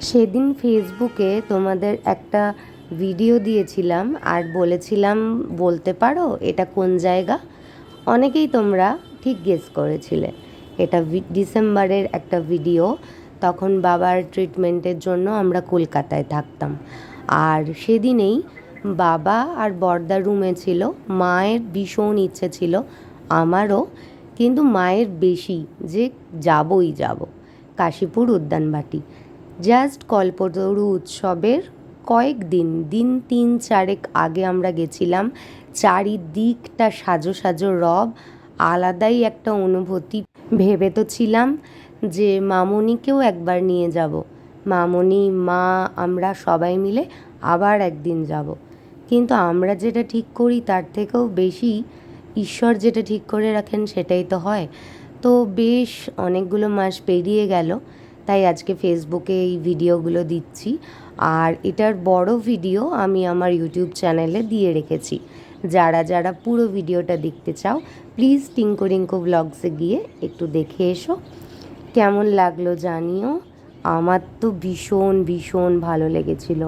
সেদিন ফেসবুকে তোমাদের একটা ভিডিও দিয়েছিলাম আর বলেছিলাম বলতে পারো এটা কোন জায়গা। অনেকেই তোমরা ঠিক গেস করেছিলে। এটা ডিসেম্বরের একটা ভিডিও। তখন বাবার ট্রিটমেন্টের জন্য আমরা কলকাতায় থাকতাম। আর সেদিনেই বাবা আর বড়দা রুমে ছিল। মায়ের ভীষণ ইচ্ছে ছিল, আমারও, কিন্তু মায়ের বেশি, যে যাবই যাব কাশীপুর উদ্যানবাটি। জাস্ট কল্পতরু উৎসবের দিন 3-4 আগে আমরা গেছিলাম। চারিদিকটা সাজো সাজো রব, আলাদাই একটা অনুভূতি। ভেবে তো ছিলাম যে মামনিকেও একবার নিয়ে যাব, মামনি, মা, আমরা সবাই মিলে আবার একদিন যাব। কিন্তু আমরা যেটা ঠিক করি তার থেকেও বেশি ঈশ্বর যেটা ঠিক করে রাখেন সেটাই তো হয়। তো বেশ অনেকগুলো মাস পেরিয়ে গেল, তাই আজকে ফেসবুকে এই ভিডিওগুলো দিচ্ছি। আর এটার বড় ভিডিও আমি আমার ইউটিউব চ্যানেলে দিয়ে রেখেছি। যারা যারা পুরো ভিডিওটা দেখতে চাও প্লিজ টিঙ্কু রিঙ্কু ব্লগসে গিয়ে একটু দেখে এসো। কেমন লাগলো জানিও। আমার তো ভীষণ ভীষণ ভালো লেগেছিলো।